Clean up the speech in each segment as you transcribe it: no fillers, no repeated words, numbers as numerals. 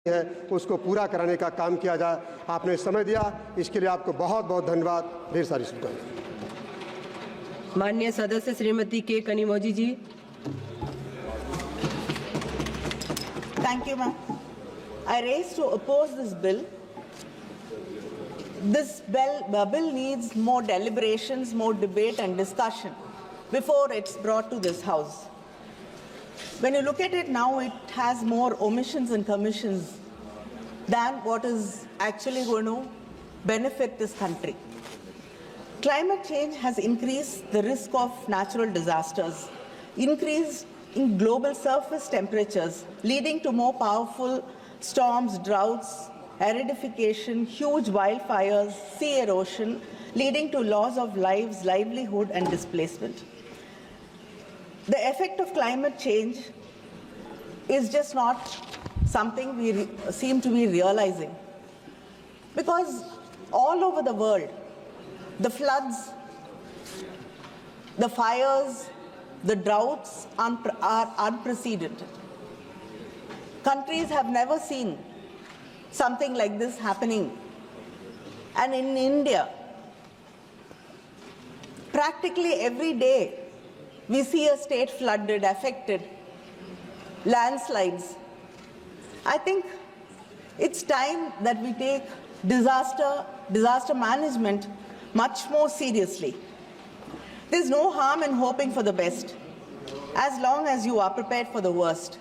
है उसको पूरा कराने का काम किया जाए। आपने समय दिया, इसके लिए आपको बहुत बहुत धन्यवाद। ढेर सारी शुभकामनाएं। माननीय सदस्य श्रीमती के कनिमोझी जी। Thank you, ma'am. I raise to oppose this bill. This bill needs more deliberations, more debate and discussion before it's brought to this House. When you look at it now, it has more omissions and commissions than what is actually going to benefit this country. Climate change has increased the risk of natural disasters, increased in global surface temperatures, leading to more powerful storms, droughts, aridification, huge wildfires, sea erosion, leading to loss of lives, livelihood, and displacement. The effect of climate change is just not something we seem to be realizing. Because all over the world, the floods, the fires, the droughts are unprecedented. Countries have never seen something like this happening. And in India, practically every day, we see a state flooded, affected, landslides. I think it's time that we take disaster management much more seriously. There's no harm in hoping for the best, as long as you are prepared for the worst.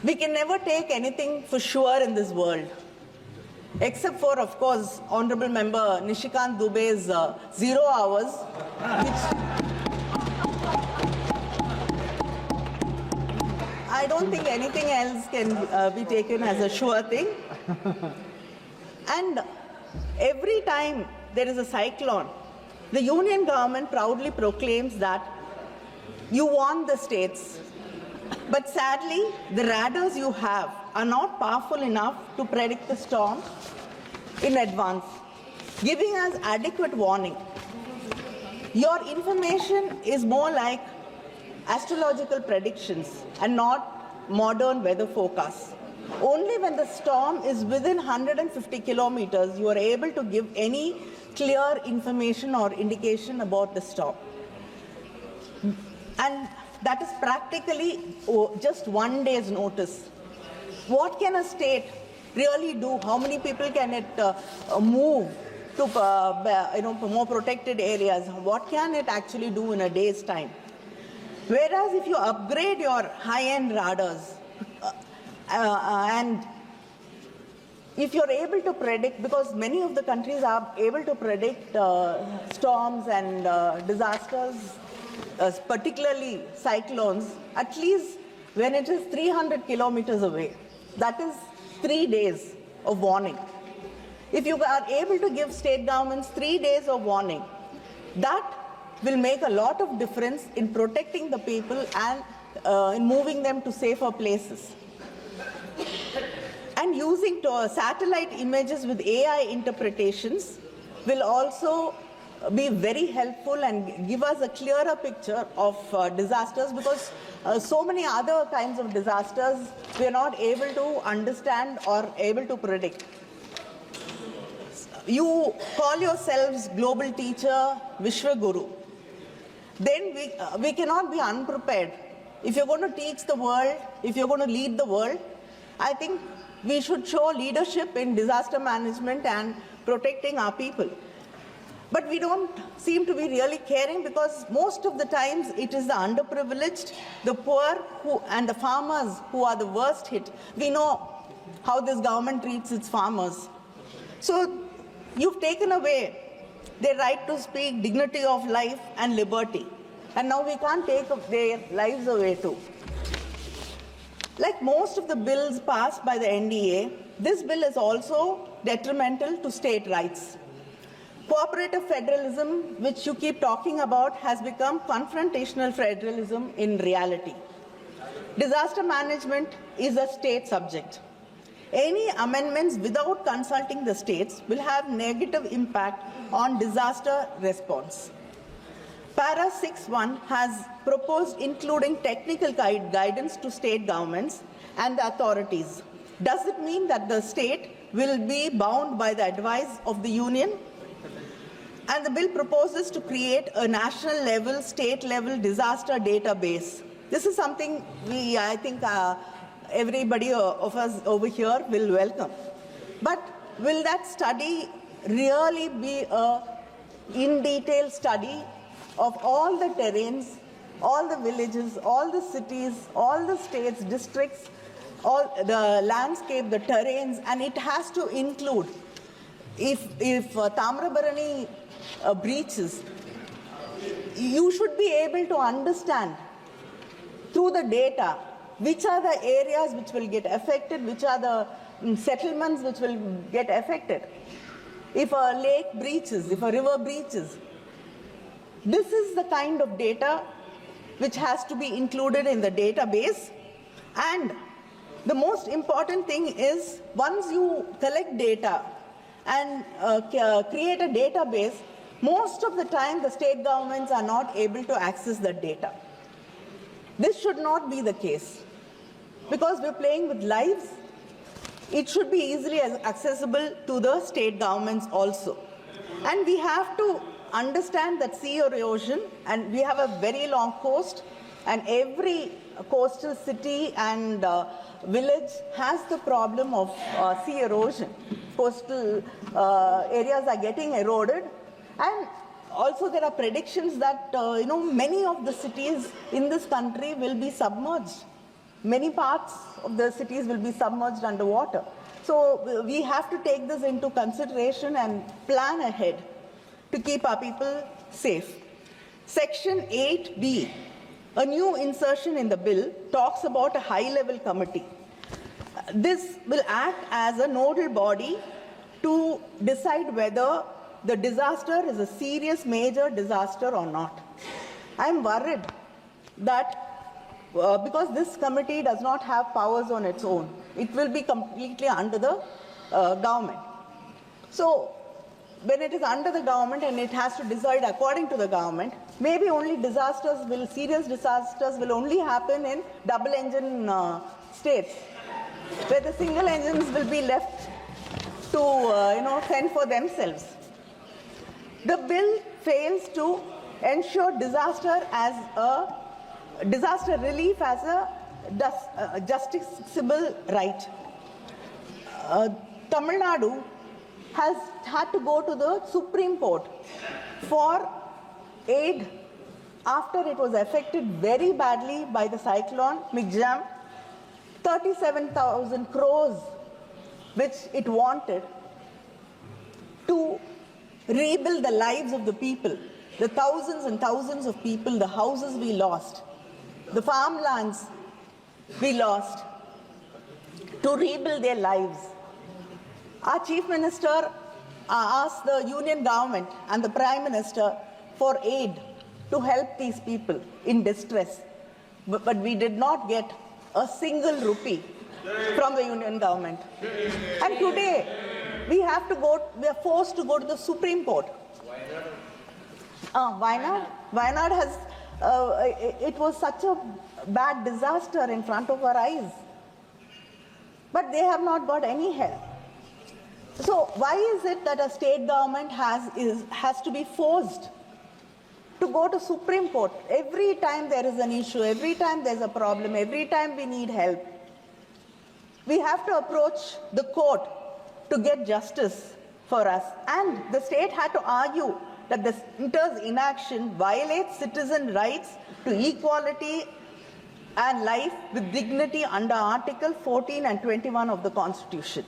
We can never take anything for sure in this world, except for, of course, Honorable Member Nishikant Dubey's 0 hours, which I don't think anything else can be taken as a sure thing. And every time there is a cyclone, the union government proudly proclaims that you want the states. But sadly, the radars you have are not powerful enough to predict the storm in advance, giving us adequate warning. Your information is more like astrological predictions and not modern weather forecasts. Only when the storm is within 150 kilometers, you are able to give any clear information or indication about the storm. And that is practically just 1 day's notice. What can a state really do? How many people can it move to more protected areas? What can it actually do in a day's time? Whereas if you upgrade your high-end radars and if you're able to predict, because many of the countries are able to predict storms and disasters, particularly cyclones, at least when it is 300 kilometers away. That is 3 days of warning. If you are able to give state governments 3 days of warning, that will make a lot of difference in protecting the people and in moving them to safer places. And using satellite images with AI interpretations will also be very helpful and give us a clearer picture of disasters, because so many other kinds of disasters we are not able to understand or able to predict. You call yourselves global teacher, Vishwa Guru. Then we cannot be unprepared. If you're going to teach the world, if you're going to lead the world, I think we should show leadership in disaster management and protecting our people. But we don't seem to be really caring, because most of the times it is the underprivileged, the poor and the farmers who are the worst hit. We know how this government treats its farmers. So you've taken away their right to speak, dignity of life and liberty. And now we can't take their lives away too. Like most of the bills passed by the NDA, this bill is also detrimental to state rights. Cooperative federalism, which you keep talking about, has become confrontational federalism in reality. Disaster management is a state subject. Any amendments without consulting the states will have negative impact on disaster response. Para 6.1 has proposed including technical guidance to state governments and the authorities Does it mean that the state will be bound by the advice of the union? And the bill proposes to create a national level, state level disaster database. This is something I think everybody of us over here will welcome. But will that study really be a in-detail study of all the terrains, all the villages, all the cities, all the states, districts, all the landscape, the terrains, and it has to include, if Tamrabarani breaches, you should be able to understand through the data which are the areas which will get affected, which are the settlements which will get affected. If a lake breaches, if a river breaches, this is the kind of data which has to be included in the database. And the most important thing is, once you collect data and create a database, most of the time the state governments are not able to access that data. This should not be the case, because we're playing with lives. It should be easily accessible to the state governments also. And we have to understand that sea erosion, and we have a very long coast, and every coastal city and village has the problem of sea erosion. Coastal areas are getting eroded, and also there are predictions that many of the cities in this country will be submerged. Many parts of the cities will be submerged underwater. So we have to take this into consideration and plan ahead to keep our people safe. Section 8B, a new insertion in the bill, talks about a high-level committee. This will act as a nodal body to decide whether the disaster is a serious major disaster or not. I'm worried that because this committee does not have powers on its own, it will be completely under the government. So when it is under the government and it has to decide according to the government, maybe only serious disasters will only happen in double-engine states, where the single engines will be left to fend for themselves. The bill fails to ensure disaster relief as a justiciable right. Tamil Nadu has had to go to the Supreme Court for aid after it was affected very badly by the cyclone Migjam. 37,000 crores which it wanted to rebuild the lives of the people, the thousands and thousands of people, the houses we lost, the farmlands we lost, to rebuild their lives. Our Chief Minister asked the Union government and the Prime Minister for aid to help these people in distress. But we did not get a single rupee from the Union government. And today, we are forced to go to the Supreme Court. Wayanad has, it was such a bad disaster in front of our eyes. But they have not got any help. So why is it that a state government has to be forced to go to Supreme Court every time there is an issue, every time there's a problem, every time we need help? We have to approach the court to get justice for us. And the state had to argue that the center's inaction violates citizen rights to equality and life with dignity under Article 14 and 21 of the Constitution.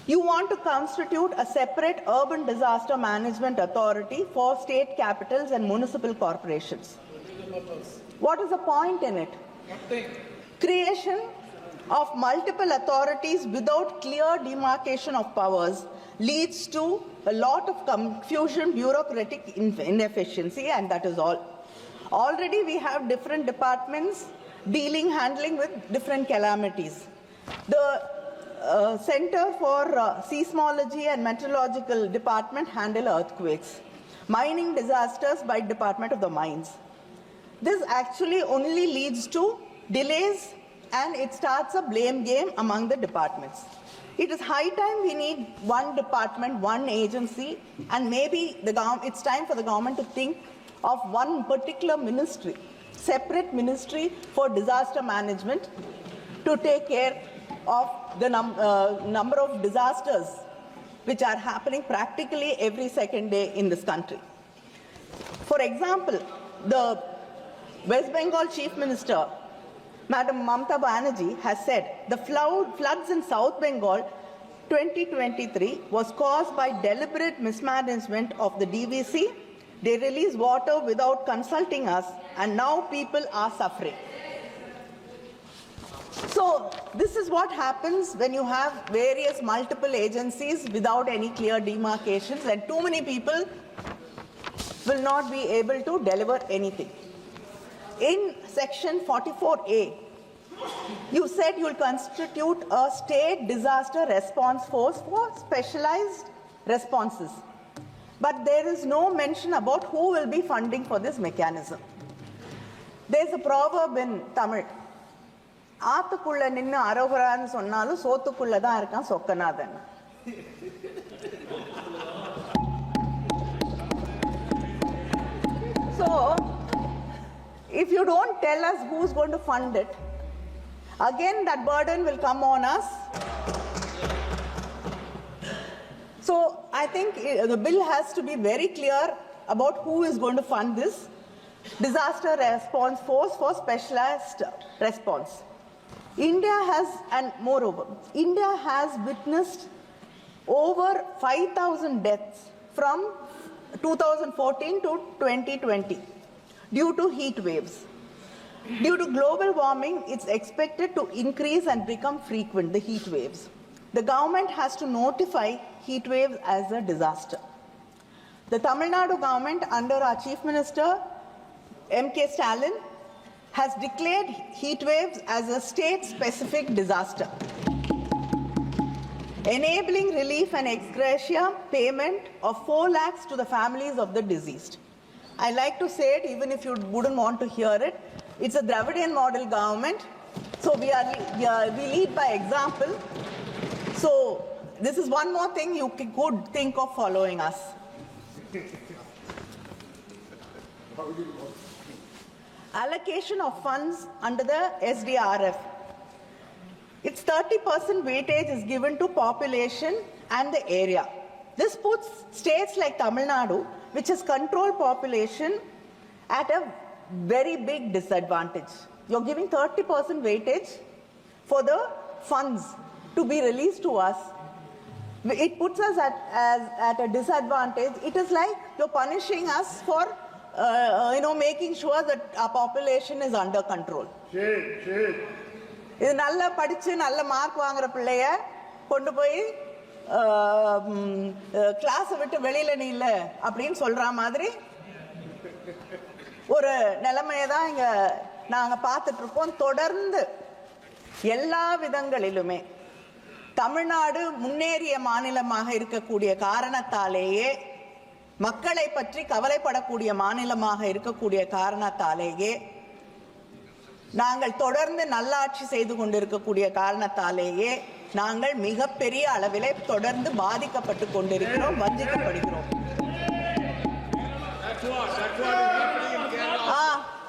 You want to constitute a separate urban disaster management authority for state capitals and municipal corporations. What is the point in it? Creation of multiple authorities without clear demarcation of powers leads to a lot of confusion, bureaucratic inefficiency, and that is all. Already we have different departments handling with different calamities. The Center for Seismology and Meteorological Department handle earthquakes. Mining disasters by Department of the Mines. This actually only leads to delays and it starts a blame game among the departments. It is high time we need one department, one agency, and maybe it's time for the government to think of one particular ministry, separate ministry for disaster management to take care of the number of disasters which are happening practically every second day in this country. For example, the West Bengal Chief Minister, Madam Mamata Banerjee, has said the floods in South Bengal 2023 was caused by deliberate mismanagement of the DVC. They released water without consulting us, and now people are suffering. So this is what happens when you have various multiple agencies without any clear demarcations, and too many people will not be able to deliver anything. In section 44A, you said you'll constitute a state disaster response force for specialized responses. But there is no mention about who will be funding for this mechanism. There's a proverb in Tamil. ஆத்துக்குள்ள நின்னு அரோகரான்னு சொன்னாலும் சோத்துக்குள்ள தான் இருக்கான் Chokkanathan. So, if you don't tell us who's going to fund it, again that burden will come on us. So I think the bill has to be very clear about who is going to fund this disaster response force for specialized response. India has, and moreover, India has witnessed over 5,000 deaths from 2014 to 2020 due to heat waves. Due to global warming, it's expected to increase and become frequent, the heat waves. The government has to notify heat waves as a disaster. The Tamil Nadu government, under our Chief Minister, M.K. Stalin, has declared heat waves as a state-specific disaster, enabling relief and ex gratia payment of 4 lakhs to the families of the deceased. I like to say it, even if you wouldn't want to hear it, it's a Dravidian model government, so we lead by example. So this is one more thing you could think of following us. Allocation of funds under the SDRF. Its 30% weightage is given to population and the area. This puts states like Tamil Nadu, which has controlled population, at a very big disadvantage. You're giving 30% weightage for the funds to be released to us. It puts us at a disadvantage. It is like you're punishing us for making sure that our population is under control. இது நல்லா படிச்சு நல்ல mark வாங்குற பிள்ளைய கொண்டு போய் class விட்டு வெளியில நீ இல்ல அப்படின்னு சொல்ற மாதிரி ஒரு நிலைமையை தான் இங்க நாங்க பார்த்துட்டு இருக்கோம். தொடர்ந்து எல்லா விதங்களிலுமே தமிழ்நாடு முன்னேறிய மாநிலமாக இருக்கக்கூடிய காரணத்தாலேயே, மக்களை பற்றி கவலைப்படக்கூடிய மாநிலமாக இருக்கக்கூடிய காரணத்தாலேயே, நாங்கள் தொடர்ந்து நல்லாட்சி செய்து கொண்டிருக்கக்கூடிய காரணத்தாலேயே நாங்கள் மிகப்பெரிய அளவிலே தொடர்ந்து பாதிக்கப்பட்டு கொண்டிருக்கிறோம், வஞ்சிக்கப்படுகிறோம்.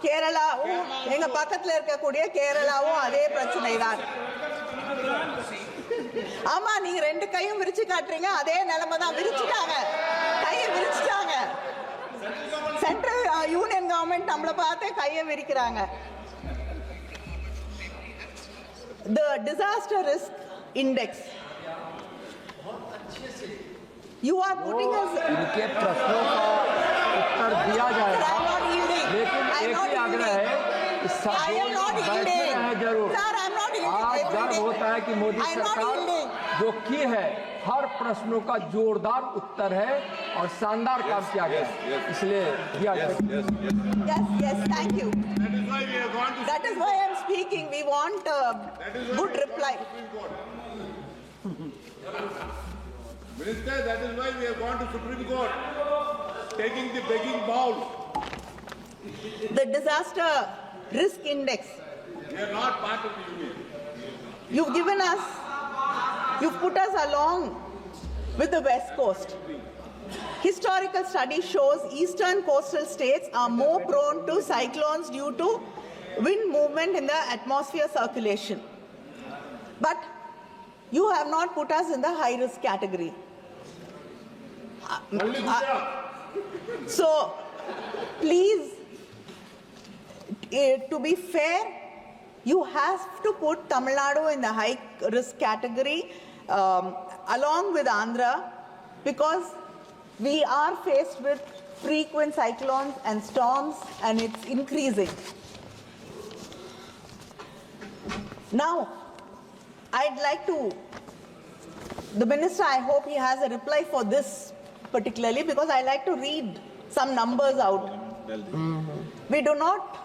கேரளாவும் எங்க பக்கத்துல இருக்கக்கூடிய கேரளாவும் அதே பிரச்சனை தான். ஆமா, நீங்க ரெண்டு கையும் விரிச்சு காட்டுறீங்க, அதே நிலைமை தான். விரிச்சுட்டாங்க, கையை விரிச்சுட்டாங்க. சென்ட்ரல் யூனியன் கவர்மெண்ட் நம்மளை பார்த்து கையை விரிக்கிறாங்க. The disaster risk index. You are putting us. इनके प्रश्नों का उत्तर दिया जाएगा, लेकिन एक ही आग्रह है कि सब बैठे रहें जरूर। आज गर्व होता है कि मोदी सरकार जो की है, हर प्रश्नों का जोरदार उत्तर है और शानदार काम किया गया, इसलिए दिया जाएगा। Yes, thank you. That is why I am speaking. We want a good reply. Minister, that is why we have gone to Supreme Court, taking the begging bowl. The disaster risk index. They are not part of the union. You've put us along with the West Coast. Historical study shows eastern coastal states are more prone to cyclones due to wind movement in the atmosphere circulation. But you have not put us in the high risk category. So, please, to be fair, you have to put Tamil Nadu in the high risk category along with Andhra, because we are faced with frequent cyclones and storms, and it's increasing. Now, I'd like to, the minister, I hope he has a reply for this particularly, because I like to read some numbers out. We do not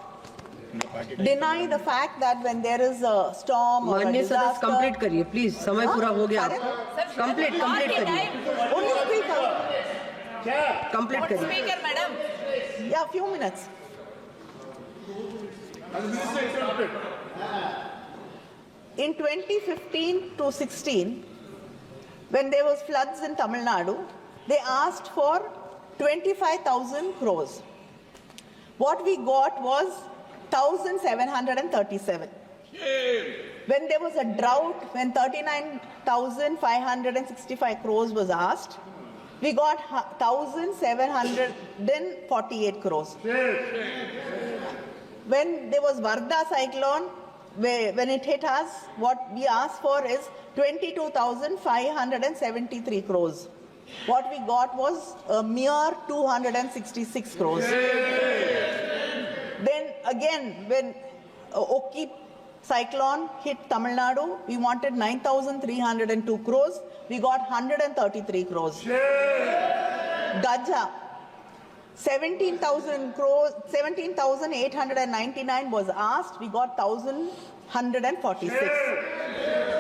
deny the fact that when there is a storm or a माननीय disaster. सदस्य complete करिए please, समय पूरा हो गया। Complete करिए, Only speaker. Complete करिए। Speaker, madam. Yeah, few minutes. In 2015 to 16, when there was floods in Tamil Nadu, they asked for 25,000 crores. What we got was 1,737. When there was a drought, when 39,565 crores was asked, we got 1,748 crores. When there was Varda cyclone, when it hit us, what we asked for is 22,573 crores. What we got was a mere 266 crores. Then again, when Oki cyclone hit Tamil Nadu, we wanted 9,302 crores. We got 133 crores. Gaja, 17,000 crores, 17,899 was asked. We got 1,146.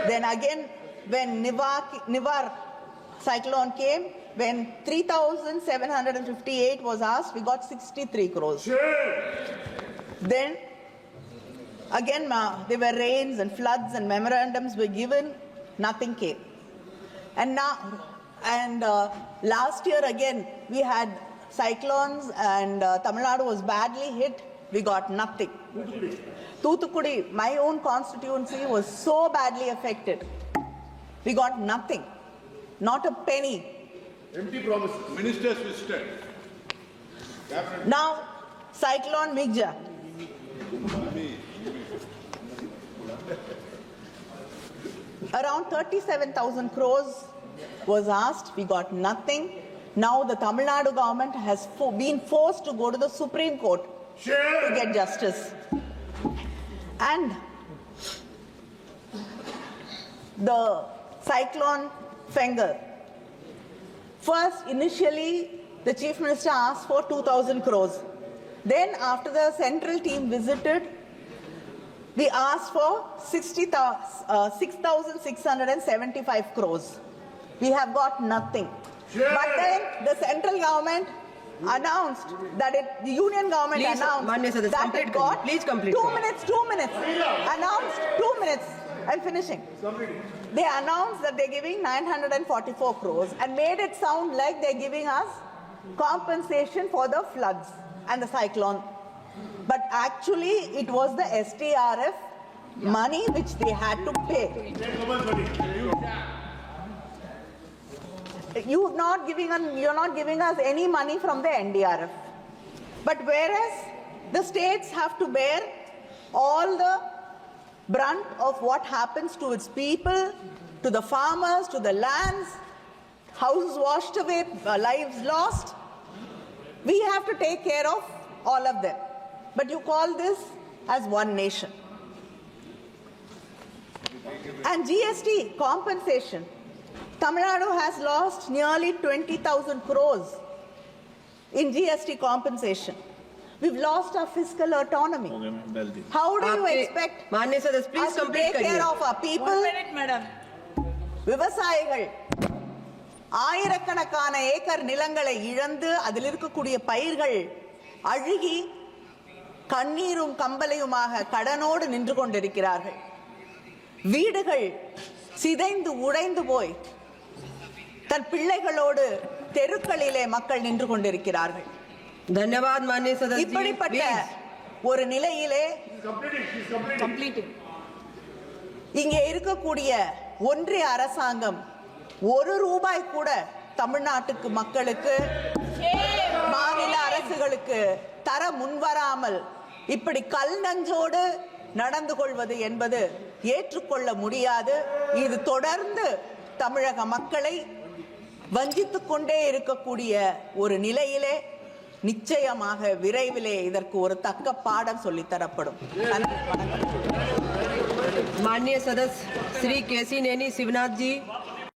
Then again, when Nivar cyclone came, when 3,758 was asked, we got 63 crores. Then again, there were rains and floods and memorandums were given, nothing came. And now, last year again, we had cyclones and Tamil Nadu was badly hit, we got nothing. Thoothukudi, my own constituency, was so badly affected. We got nothing, not a penny. Empty promises. Ministers visited. Now, cyclone Migja. Around 37,000 crores was asked, we got nothing. Now the Tamil Nadu government has been forced to go to the Supreme Court to get justice. And the cyclone Fengal. First, initially, the Chief Minister asked for 2,000 crores. Then, after the central team visited, we asked for 6,675 crores. We have got nothing. But then the central government announced that the union government Please, announced Sir, that it got please complete. 2 minutes. Announced 2 minutes. I'm finishing. They announced that they're giving 944 crores and made it sound like they're giving us compensation for the floods and the cyclone. But actually, it was the STRF money which they had to pay. You're not giving us any money from the NDRF. But whereas the states have to bear all the brunt of what happens to its people, to the farmers, to the lands, houses washed away, lives lost, we have to take care of all of them. But you call this as one nation. And GST compensation. Tamil Nadu has lost nearly 20,000 crores in GST compensation. We've lost our fiscal autonomy. How do you expect माननीय सदस्य please us to complete take care करिए। of our people? 1 minute, madam. விவசாயிகள் ஆயிரக்கணக்கான acre நிலங்களை இழந்து அதில் இருக்கக்கூடிய பயிர்கள் அழுகி கண்ணீரும் கம்பலையுமாக கடனோடு நின்று கொண்டிருக்கிறார்கள். வீடுகள் சிதைந்து உடைந்து போய் தன் பிள்ளைகளோடு தெருக்களிலே மக்கள் நின்று கொண்டிருக்கிறார்கள். धन्यवाद माननीय सदस्य जी। இப்படிப்பட்ட ஒரு நிலையிலே இங்கே இருக்கக்கூடிய ஒன்றிய அரசாங்கம் ஒரு ரூபாய் கூட தமிழ்நாட்டுக்கு மக்களுக்கு மாநில அரசுகளுக்கு தர முன்வராமல் இப்படி கல் நஞ்சோடு நடந்து கொள்வது என்பது ஏற்றுக்கொள்ள முடியாது. இது தொடர்ந்து தமிழக மக்களை வஞ்சித்துக் கொண்டே இருக்கக்கூடிய ஒரு நிலையிலே நிச்சயமாக விரைவிலே இதற்கு ஒரு தக்க பாடம் சொல்லித்தரப்படும். माननीय सदस्य श्री केसी नैनी शिवनाथ जी।